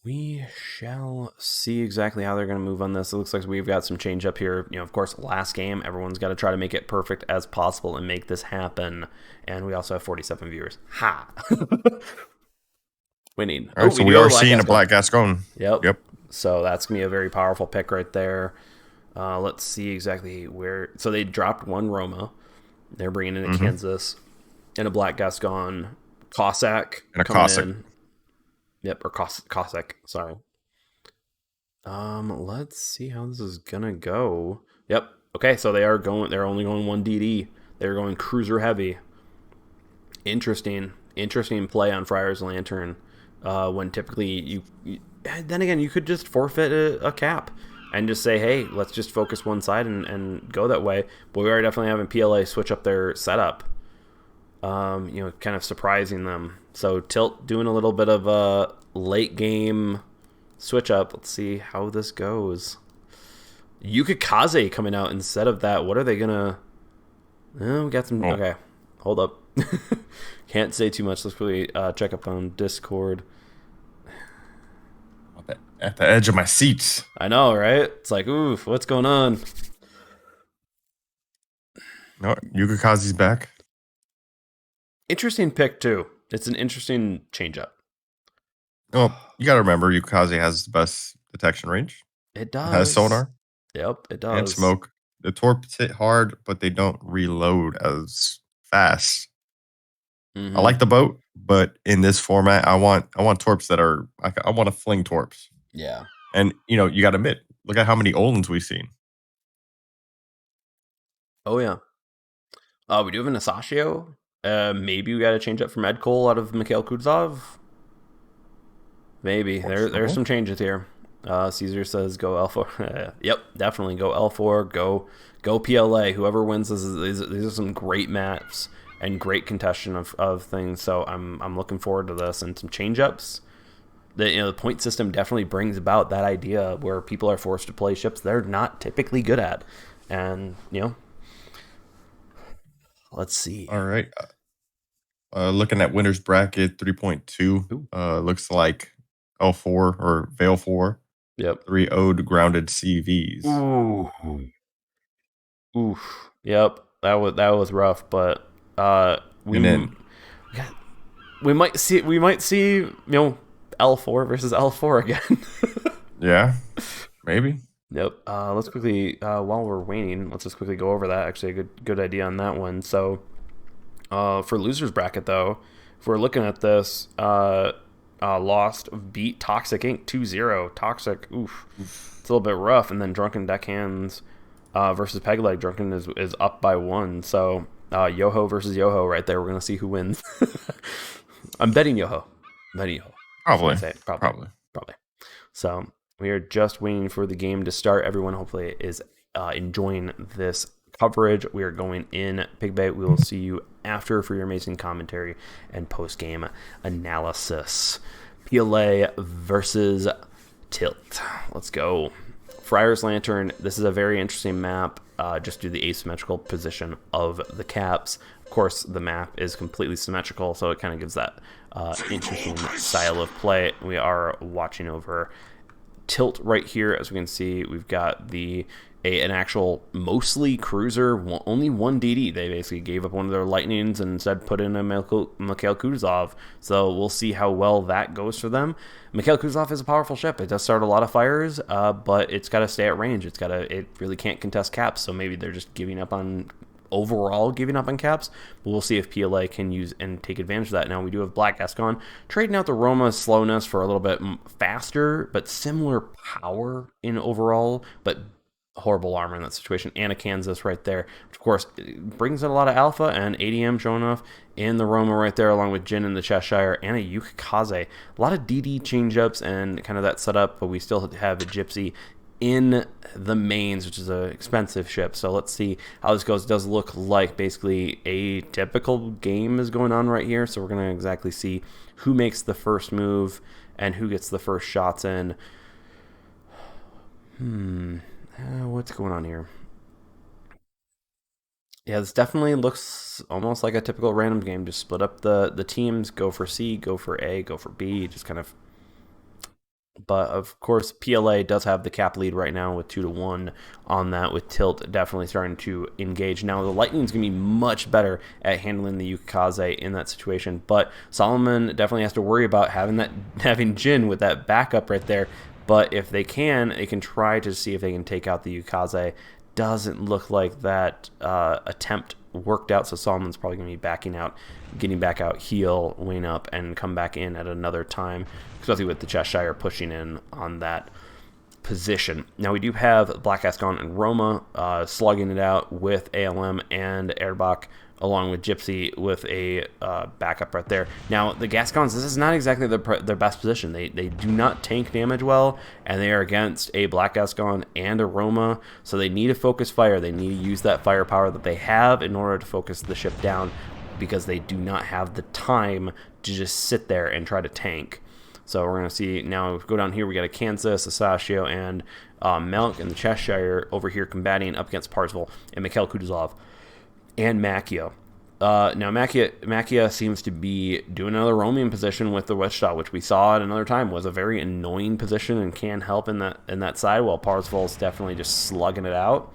We shall see exactly how they're going to move on this. It looks like we've got some change up here. Of course, last game, everyone's got to try to make it perfect as possible and make this happen. And we also have 47 viewers. Ha! Winning. All right, so We we do have are a Black seeing a Gascon. black Gascon. Yep. Yep. So that's going to be a very powerful pick right there. Let's see exactly where. So they dropped one Roma. They're bringing in a Kansas and a Black Gascon. Cossack And a coming Cossack. in. Yep, or Cossack. Sorry. Let's see how this is gonna go. Yep. Okay, so they are going. They're only going one DD. They're going cruiser heavy. Interesting play on Friar's Lantern. When typically then again, you could just forfeit a cap and just say, hey, let's just focus one side and go that way. But we are definitely having PLA switch up their setup. Kind of surprising them. So Tilt doing a little bit of a late game switch up. Let's see how this goes. Yukikaze coming out instead of that. What are they gonna? Oh, we got some. Okay, hold up. Can't say too much. Let's quickly check up on Discord. At the edge of my seats. I know, right? It's like, oof, what's going on? No, Yukikaze's back. Interesting pick too. It's an interesting change up. Oh, you got to remember, Yukikaze has the best detection range. It does. It has sonar. Yep, it does. And smoke. The torps hit hard, but they don't reload as fast. I like the boat, but in this format, I want torps that are. I want to fling torps. Yeah. And you got to admit, look at how many Olins we've seen. Oh yeah. We do have an Asashio. Maybe we got to change up from Ed Cole out of Mikhail Kutuzov. Maybe there's some changes here. Caesar says go L4. Yep, definitely go L4. Go PLA. Whoever wins this these are some great maps and great contestation of things. So I'm looking forward to this and some change ups. The point system definitely brings about that idea where people are forced to play ships they're not typically good at, and let's see. All right. Looking at winners bracket 3.2. Looks like L4 or Veil 4. Yep. 3 owed grounded CVs. Oof. Yep. That was rough, but we might see L4 versus L4 again. Yeah. Maybe. Yep. Let's quickly while we're waiting, let's just quickly go over that. Actually, a good idea on that one. So, for losers bracket though, if we're looking at this, Lost beat Toxic Inc. 2-0. Toxic, oof. It's a little bit rough. And then Drunken Deckhands versus Pegleg. Drunken is up by 1. So Yoho versus Yoho right there. We're gonna see who wins. I'm betting Yoho. Probably. Probably. So we are just waiting for the game to start. Everyone hopefully is enjoying this coverage. We are going in Pigbait. We will see you after for your amazing commentary and post-game analysis. PLA versus Tilt. Let's go. Friar's Lantern. This is a very interesting map just due to the asymmetrical position of the caps. Of course, the map is completely symmetrical, so it kind of gives that interesting style of play. We are watching over Tilt right here. As we can see, we've got an actual mostly cruiser, only one DD. They basically gave up one of their lightnings and instead put in a Mikhail Kutuzov. So we'll see how well that goes for them. Mikhail Kutuzov is a powerful ship. It does start a lot of fires, but it's got to stay at range. It really can't contest caps. So maybe they're just giving up on caps, but we'll see if PLA can use and take advantage of that. Now we do have Black Gascon trading out the Roma's slowness for a little bit faster, but similar power in overall, but horrible armor in that situation, and a Kansas right there, which of course brings in a lot of alpha, and ADM showing off in the Roma right there, along with Jin in the Cheshire, and a Yukikaze. A lot of DD change-ups and kind of that setup, but we still have a Gypsy in the mains, which is an expensive ship. So let's see how this goes. It does look like basically a typical game is going on right here. So we're going to exactly see who makes the first move and who gets the first shots in. What's going on here? Yeah, this definitely looks almost like a typical random game. Just split up the teams, go for C, go for A, go for B, just kind of. But of course, PLA does have the cap lead right now with 2-1 on that, with Tilt definitely starting to engage. Now, the Lightning's going to be much better at handling the Yukaze in that situation, but Solomon definitely has to worry about having Jin with that backup right there. But if they can try to see if they can take out the Yukaze. Doesn't look like that attempt worked out, so Solomon's probably going to be backing out, getting back out, heal, wane up, and come back in at another time, especially with the Cheshire pushing in on that position. Now we do have Black Ascon and Roma slugging it out with ALM and Erbach, along with Gypsy with a backup right there. Now, the Gascons, this is not exactly their best position. They do not tank damage well, and they are against a Black Gascon and a Roma, so they need to focus fire. They need to use that firepower that they have in order to focus the ship down, because they do not have the time to just sit there and try to tank. So we're going to see now, go down here, we got a Kansas, a Sashio, and Melk and the Cheshire over here combating up against Parsifal and Mikhail Kutuzov and Macchio. Now, Macchia seems to be doing another roaming position with the Wichita, which we saw at another time was a very annoying position and can help in that side, while Parsifal is definitely just slugging it out.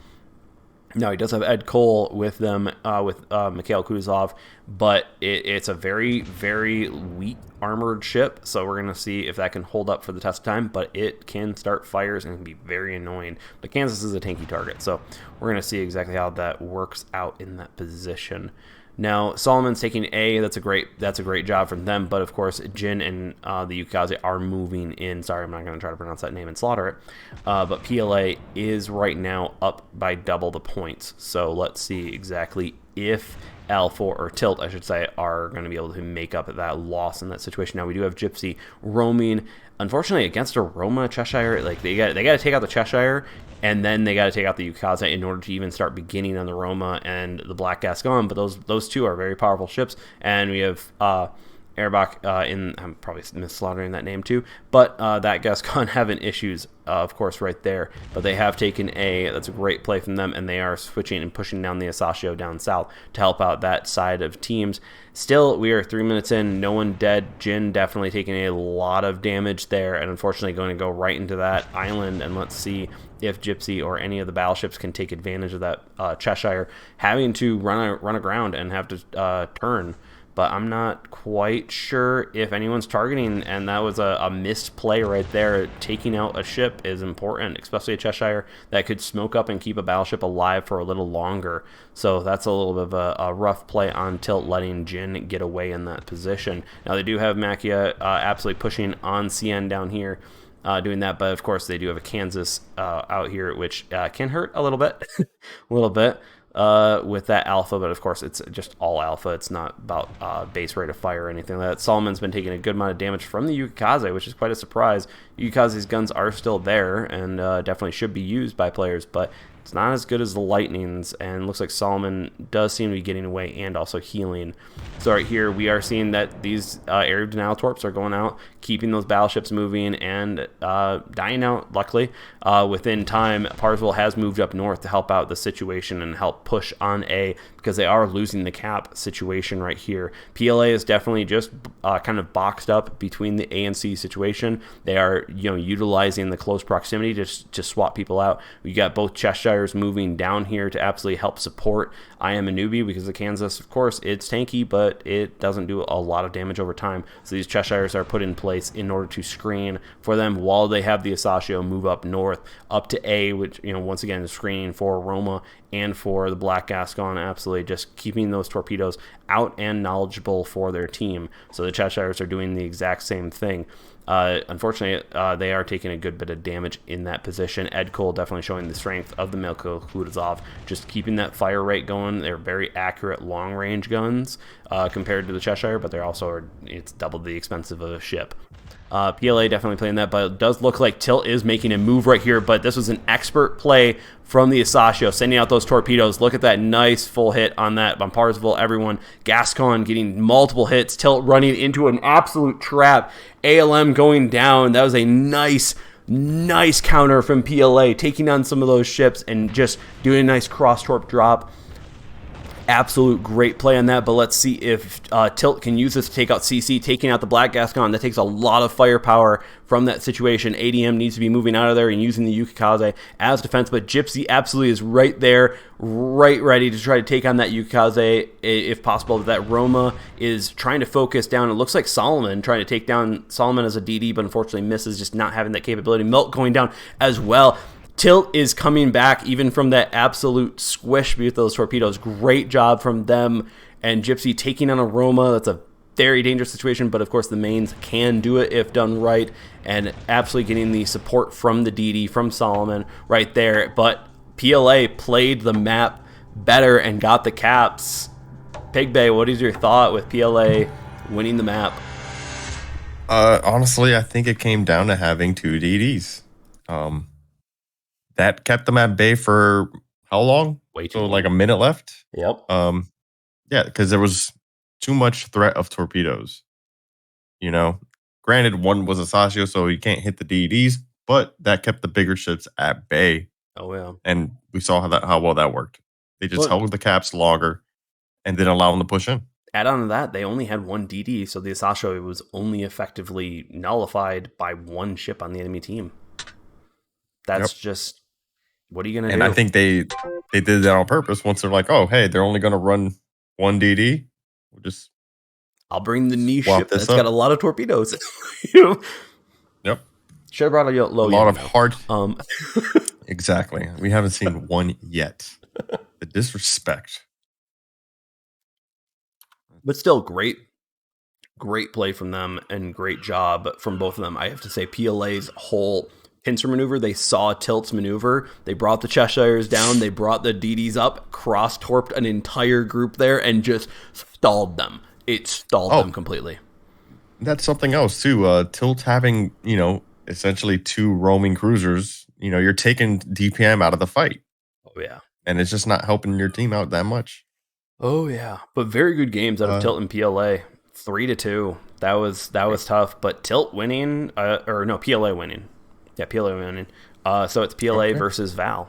Now, he does have Ed Cole with them, with Mikhail Kutuzov, but it's a very, very weak armored ship, so we're going to see if that can hold up for the test of time, but it can start fires and can be very annoying. But Kansas is a tanky target, so we're going to see exactly how that works out in that position. Now, Solomon's taking A. That's a great job from them. But of course, Jin and the Yukaze are moving in. Sorry, I'm not going to try to pronounce that name and slaughter it. But PLA is right now up by double the points. So let's see exactly if L4 or Tilt, I should say, are going to be able to make up that loss in that situation. Now we do have Gypsy roaming. Unfortunately, against a Roma Cheshire, like they got to take out the Cheshire, and then they got to take out the Yukaze in order to even start beginning on the Roma and the Black Gascon. But those two are very powerful ships, and we have Erbach I'm probably misslaughtering that name too, but that Gascon having issues, of course, right there. But they have taken A. That's a great play from them, and they are switching and pushing down the Asashio down south to help out that side of teams. Still, we are 3 minutes in, no one dead. Jin definitely taking a lot of damage there, and unfortunately going to go right into that island. And let's see if Gypsy or any of the battleships can take advantage of that Cheshire having to run aground and have to turn. But I'm not quite sure if anyone's targeting, and that was a missed play right there. Taking out a ship is important, especially a Cheshire that could smoke up and keep a battleship alive for a little longer. So that's a little bit of a rough play on Tilt, letting Jin get away in that position. Now they do have Macchia absolutely pushing on CN down here, doing that, but of course they do have a Kansas out here, which can hurt a little bit, a little bit. With that alpha, but of course it's just all alpha. It's not about base rate of fire or anything like that. Solomon's been taking a good amount of damage from the Yukaze, which is quite a surprise. Yukaze's guns are still there and definitely should be used by players, but it's not as good as the Lightnings, and looks like Solomon does seem to be getting away and also healing. So right here we are seeing that these area denial torps are going out, keeping those battleships moving and dying out, luckily. Within time, Parsifal has moved up north to help out the situation and help push on A, because they are losing the cap situation right here. PLA is definitely just kind of boxed up between the A and C situation. They are, utilizing the close proximity to swap people out. We got both Cheshires moving down here to absolutely help support I Am a Newbie, because the Kansas, of course, it's tanky, but it doesn't do a lot of damage over time. So these Cheshires are put in place in order to screen for them while they have the Asashio move up north, up to A, which, once again, is screening for Roma and for the Black Gascon, absolutely just keeping those torpedoes out and knowledgeable for their team. So the Cheshires are doing the exact same thing. Unfortunately, they are taking a good bit of damage in that position. Ed Cole definitely showing the strength of the Mikhail Kutuzov, just keeping that fire rate going. They're very accurate long-range guns compared to the Cheshire, but they're also, it's double the expensive of a ship. PLA definitely playing that, but it does look like Tilt is making a move right here. But this was an expert play from the Asashio, sending out those torpedoes. Look at that nice full hit on that. On Parsifal, everyone. Gascon getting multiple hits. Tilt running into an absolute trap. ALM going down. That was a nice counter from PLA, taking on some of those ships and just doing a nice cross-torp drop. Absolute great play on that, but let's see if Tilt can use this to take out CC, taking out the Black Gascon. That takes a lot of firepower from that situation. ADM needs to be moving out of there and using the Yukikaze as defense, but Gypsy absolutely is right there, right ready to try to take on that Yukikaze if possible. That Roma is trying to focus down. It looks like Solomon trying to take down Solomon as a DD, but unfortunately misses, just not having that capability. Melt going down as well. Tilt is coming back even from that absolute squish with those torpedoes. Great job from them. And Gypsy taking on a Roma. That's a very dangerous situation, but of course the mains can do it if done right. And absolutely getting the support from the DD, from Solomon right there. But PLA played the map better and got the caps. Pig Bay, what is your thought with PLA winning the map? Honestly, I think it came down to having 2 DDs. That kept them at bay for how long? Way too So long. like a minute left. Yep. Yeah, because there was too much threat of torpedoes. You know, granted, one was a Sashio, so you can't hit the DDs, but that kept the bigger ships at bay. Oh yeah. And we saw how well that worked. They just held the caps longer and didn't allow them to push in. Add on to that, they only had 1 DD, so the Asashio was only effectively nullified by 1 ship on the enemy team. That's just, what are you going to do? And I think they did that on purpose. Once they're like, oh, hey, they're only going to run 1 DD. We'll just I'll bring the niche swap ship this that's up. got a lot of torpedoes. You know? Yep. Should have brought a lot of hard. hard. Exactly. We haven't seen one yet. The disrespect. But still, great play from them and great job from both of them. I have to say, PLA's whole pincer maneuver, they saw Tilt's maneuver. They brought the Cheshires down. They brought the DDs up, cross-torped an entire group there, and just stalled them. It stalled them completely. That's something else, too. Tilt having, essentially 2 roaming cruisers, you're taking DPM out of the fight. Oh, yeah. And it's just not helping your team out that much. Oh, yeah. But very good games out of Tilt and PLA. 3-2. That was tough. But Tilt winning, PLA winning. Yeah, PLA winning. So it's PLA versus Val.